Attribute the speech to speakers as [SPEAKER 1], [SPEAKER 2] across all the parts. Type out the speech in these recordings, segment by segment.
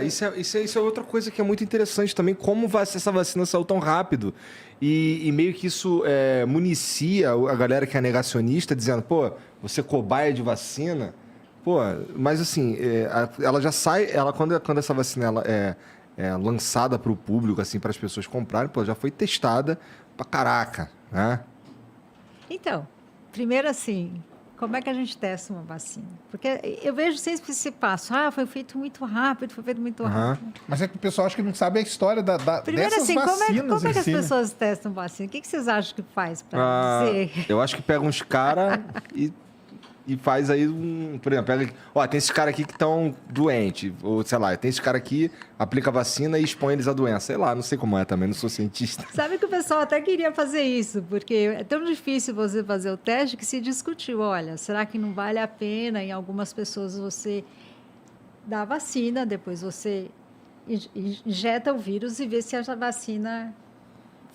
[SPEAKER 1] isso é outra coisa que é muito interessante também, como essa vacina saiu tão rápido. E meio que isso municia a galera que é negacionista, dizendo, pô, você é cobaia de vacina. Pô, mas assim, ela já sai, quando essa vacina é lançada para o público, assim, para as pessoas comprarem, pô, já foi testada pra caraca, né?
[SPEAKER 2] Então, primeiro assim, como é que a gente testa uma vacina? Porque eu vejo sempre esse passo. Foi feito muito rápido, foi feito muito rápido.
[SPEAKER 3] Mas é que o pessoal acha que não sabe a história
[SPEAKER 2] Primeiro,
[SPEAKER 3] dessas
[SPEAKER 2] assim,
[SPEAKER 3] vacinas
[SPEAKER 2] como é que as
[SPEAKER 3] em si, né?
[SPEAKER 2] pessoas testam vacina? O que vocês acham que faz para dizer?
[SPEAKER 1] Eu acho que pega uns caras e faz aí por exemplo, pega, tem esses caras aqui que estão doentes, ou sei lá, tem esses caras aqui, aplica a vacina e expõe eles à doença. Sei lá, não sei como é também, não sou cientista.
[SPEAKER 2] Sabe que o pessoal até queria fazer isso, porque é tão difícil você fazer o teste que se discutiu, olha, será que não vale a pena em algumas pessoas você dar a vacina, depois você injeta o vírus e vê se a vacina...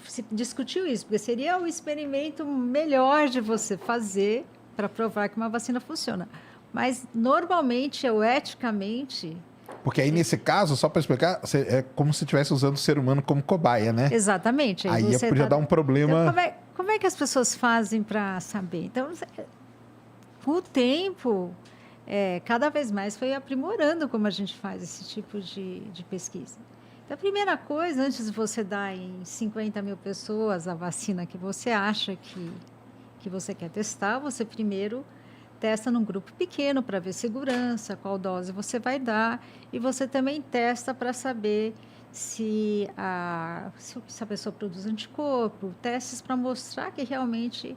[SPEAKER 2] Se discutiu isso, porque seria o experimento melhor de você fazer para provar que uma vacina funciona. Mas, normalmente, eticamente...
[SPEAKER 3] Porque aí, nesse caso, só para explicar, é como se estivesse usando o ser humano como cobaia, né?
[SPEAKER 2] Exatamente.
[SPEAKER 3] Aí podia dar um problema...
[SPEAKER 2] Então, como é que as pessoas fazem para saber? Então, com o tempo, cada vez mais foi aprimorando como a gente faz esse tipo de pesquisa. Então, a primeira coisa, antes de você dar em 50 mil pessoas a vacina que você acha que você quer testar, você primeiro testa num grupo pequeno para ver segurança, qual dose você vai dar, e você também testa para saber se a pessoa produz anticorpo, testes para mostrar que realmente...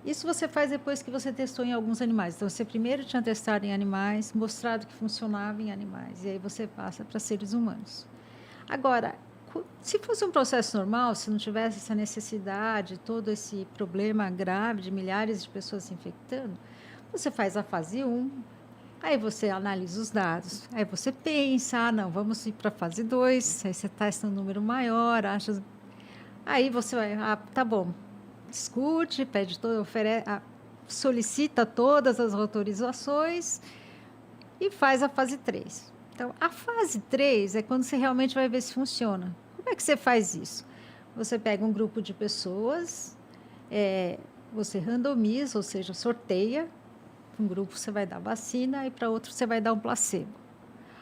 [SPEAKER 2] Isso você faz depois que você testou em alguns animais. Então, você primeiro tinha testado em animais, mostrado que funcionava em animais, e aí você passa para seres humanos. Agora, se fosse um processo normal, se não tivesse essa necessidade, todo esse problema grave de milhares de pessoas se infectando, você faz a fase 1, aí você analisa os dados, aí você pensa, não, vamos ir para a fase 2, aí você testa um número maior, aí você vai, tá bom, discute, solicita todas as autorizações e faz a fase 3. Então, a fase 3 é quando você realmente vai ver se funciona. Como é que você faz isso? Você pega um grupo de pessoas, você randomiza, ou seja, sorteia. Para um grupo você vai dar vacina e para outro você vai dar um placebo.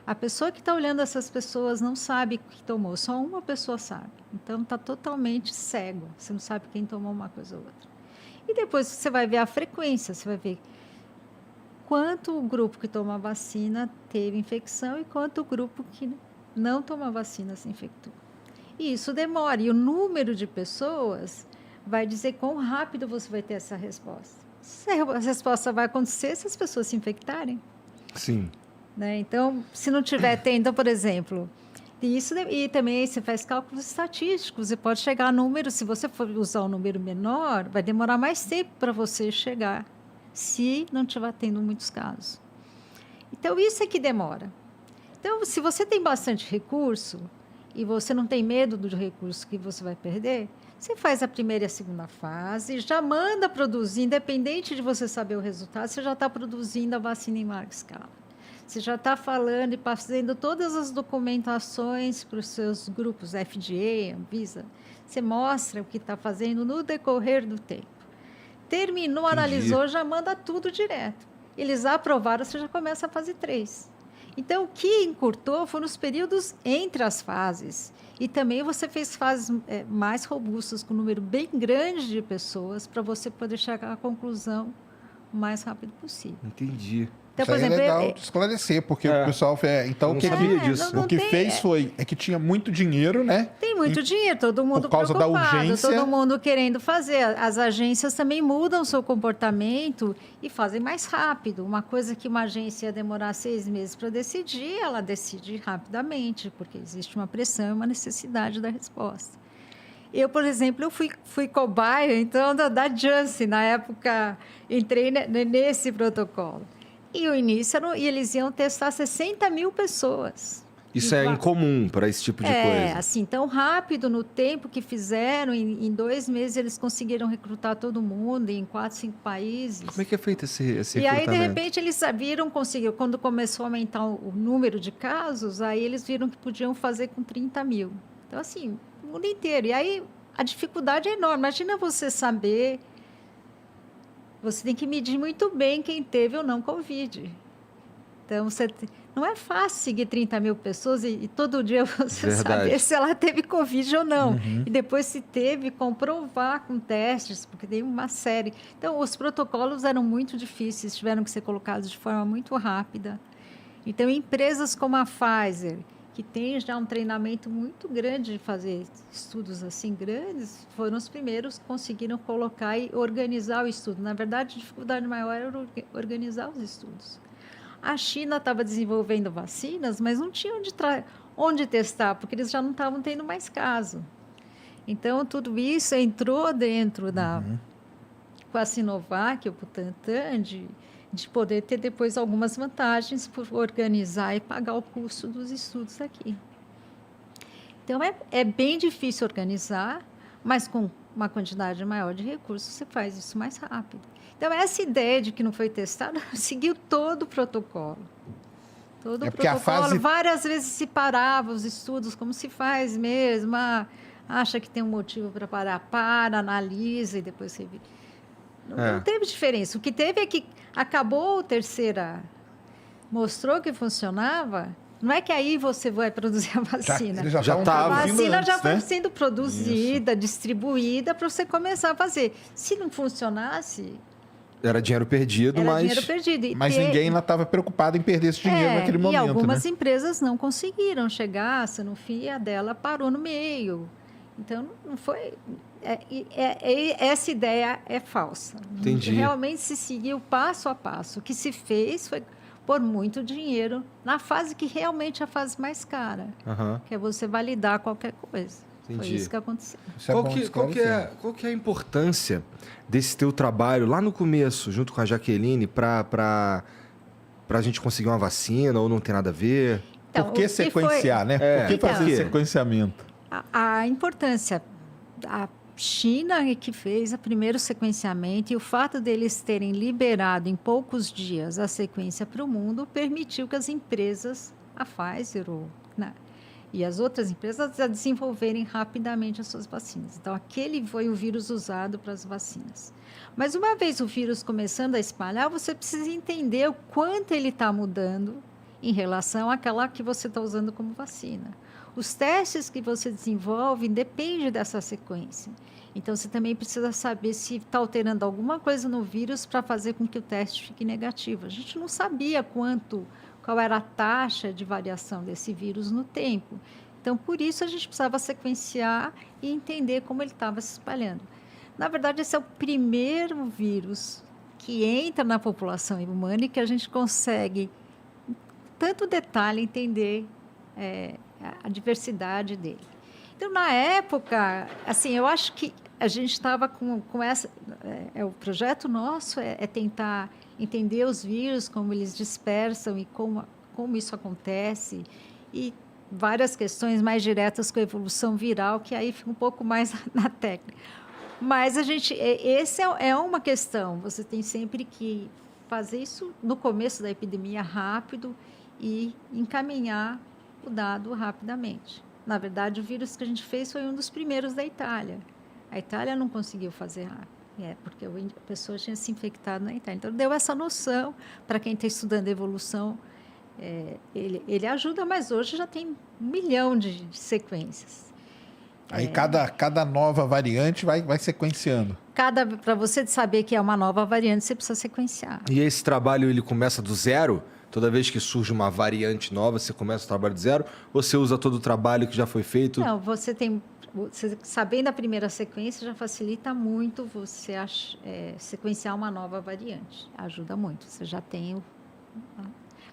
[SPEAKER 2] A pessoa que está olhando essas pessoas não sabe o que tomou, só uma pessoa sabe. Então, está totalmente cego, você não sabe quem tomou uma coisa ou outra. E depois você vai ver a frequência, você vai ver quanto o grupo que toma a vacina teve infecção e quanto o grupo que não toma a vacina se infectou. E isso demora. E o número de pessoas vai dizer quão rápido você vai ter essa resposta. A resposta vai acontecer se as pessoas se infectarem.
[SPEAKER 1] Sim.
[SPEAKER 2] Né? Então, se não tiver... Então, por exemplo... E também você faz cálculos estatísticos. Você pode chegar a números... Se você for usar um número menor, vai demorar mais tempo para você chegar, se não estiver tendo muitos casos. Então, isso é que demora. Então, se você tem bastante recurso e você não tem medo do recurso que você vai perder, você faz a primeira e a segunda fase, já manda produzir, independente de você saber o resultado, você já está produzindo a vacina em larga escala. Você já está falando e fazendo todas as documentações para os seus grupos, FDA, Anvisa. Você mostra o que está fazendo no decorrer do tempo. Terminou, analisou, já manda tudo direto. Eles aprovaram, você já começa a fase 3. Então, o que encurtou foram os períodos entre as fases. E também você fez fases mais robustas, com um número bem grande de pessoas, para você poder chegar à conclusão o mais rápido possível.
[SPEAKER 1] Entendi.
[SPEAKER 2] Então,
[SPEAKER 3] Isso aí é legal esclarecer, porque o pessoal... Então, o que fez foi que tinha muito dinheiro, né?
[SPEAKER 2] Tem muito dinheiro, todo mundo
[SPEAKER 3] por causa da urgência,
[SPEAKER 2] todo mundo querendo fazer. As agências também mudam o seu comportamento e fazem mais rápido. Uma coisa que uma agência ia demorar 6 meses para decidir, ela decide rapidamente, porque existe uma pressão e uma necessidade da resposta. Eu, por exemplo, fui cobaia, então, da Janssen, na época, entrei nesse protocolo. E o início, eles iam testar 60 mil pessoas.
[SPEAKER 1] Isso é incomum para esse tipo de coisa.
[SPEAKER 2] É, assim, tão rápido no tempo que fizeram, em 2 meses eles conseguiram recrutar todo mundo em 4, 5 países.
[SPEAKER 1] Como é que é feito esse recrutamento?
[SPEAKER 2] E aí, de repente, eles conseguiram, quando começou a aumentar o número de casos, aí eles viram que podiam fazer com 30 mil. Então, assim, o mundo inteiro. E aí, a dificuldade é enorme. Imagina você saber... Você tem que medir muito bem quem teve ou não Covid. Então, não é fácil seguir 30 mil pessoas e todo dia você saber se ela teve Covid ou não. E depois, se teve, comprovar com testes, porque tem uma série. Então, os protocolos eram muito difíceis, tiveram que ser colocados de forma muito rápida. Então, empresas como a Pfizer, que tem já um treinamento muito grande de fazer estudos assim grandes, foram os primeiros que conseguiram colocar e organizar o estudo. Na verdade, a dificuldade maior era organizar os estudos. A China estava desenvolvendo vacinas, mas não tinha onde testar, porque eles já não estavam tendo mais caso. Então, tudo isso entrou dentro com a Sinovac, o Butantan, de poder ter depois algumas vantagens por organizar e pagar o custo dos estudos aqui. Então, é bem difícil organizar, mas com uma quantidade maior de recursos, você faz isso mais rápido. Então, essa ideia de que não foi testado, seguiu todo o protocolo. Todo o protocolo. Várias vezes se parava os estudos, como se faz mesmo. Acha que tem um motivo para parar, analisa e depois você... Não teve diferença. O que teve é que acabou a terceira, mostrou que funcionava. Não é que aí você vai produzir a vacina.
[SPEAKER 3] A
[SPEAKER 2] vacina já foi sendo produzida, distribuída para você começar a fazer. Se não funcionasse...
[SPEAKER 1] Era dinheiro perdido,
[SPEAKER 3] mas ninguém lá estava preocupado em perder esse dinheiro naquele momento.
[SPEAKER 2] E algumas empresas não conseguiram chegar, se no fim a dela parou no meio. Então, não foi... essa ideia é falsa.
[SPEAKER 1] Entendi.
[SPEAKER 2] Realmente se seguiu passo a passo. O que se fez foi pôr muito dinheiro na fase que realmente é a fase mais cara, que é você validar qualquer coisa. Entendi. Foi isso que aconteceu.
[SPEAKER 1] Qual que é a importância desse teu trabalho lá no começo, junto com a Jaqueline, para a gente conseguir uma vacina ou não tem nada a ver?
[SPEAKER 3] Então, por que sequenciar, né? Por que fazer sequenciamento?
[SPEAKER 2] A importância... A China é que fez o primeiro sequenciamento e o fato deles terem liberado em poucos dias a sequência para o mundo permitiu que as empresas, a Pfizer e as outras empresas, a desenvolverem rapidamente as suas vacinas. Então, aquele foi o vírus usado para as vacinas. Mas uma vez o vírus começando a espalhar, você precisa entender o quanto ele está mudando em relação àquela que você está usando como vacina. Os testes que você desenvolve dependem dessa sequência. Então, você também precisa saber se está alterando alguma coisa no vírus para fazer com que o teste fique negativo. A gente não sabia qual era a taxa de variação desse vírus no tempo. Então, por isso, a gente precisava sequenciar e entender como ele estava se espalhando. Na verdade, esse é o primeiro vírus que entra na população humana e que a gente consegue, em tanto detalhe, entender a diversidade dele. Então, na época, assim, eu acho que a gente estava com essa... o projeto nosso é tentar entender os vírus, como eles dispersam e como isso acontece, e várias questões mais diretas com a evolução viral, que aí fica um pouco mais na técnica. Mas essa é uma questão, você tem sempre que fazer isso no começo da epidemia rápido e encaminhar o dado rapidamente. Na verdade, o vírus que a gente fez foi um dos primeiros da Itália. A Itália não conseguiu fazer rápido, porque a pessoa tinha se infectado na Itália. Então, deu essa noção para quem está estudando evolução. Ele ajuda, mas hoje já tem 1 milhão de sequências.
[SPEAKER 3] Aí cada nova variante vai sequenciando.
[SPEAKER 2] Para você saber que é uma nova variante, você precisa sequenciar.
[SPEAKER 1] E esse trabalho ele começa do zero? Toda vez que surge uma variante nova, você começa o trabalho do zero? Ou você usa todo o trabalho que já foi feito?
[SPEAKER 2] Não, você sabendo a primeira sequência já facilita muito você sequenciar uma nova variante. Ajuda muito, você já tem...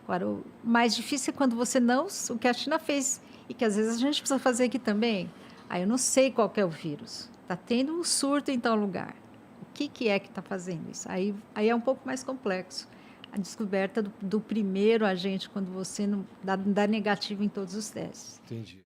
[SPEAKER 2] Agora, o mais difícil é quando você não... O que a China fez, e que às vezes a gente precisa fazer aqui também. Aí eu não sei qual que é o vírus. Está tendo um surto em tal lugar. O que é que está fazendo isso? Aí é um pouco mais complexo. a descoberta do primeiro agente quando você não dá negativo em todos os testes.
[SPEAKER 1] Entendi.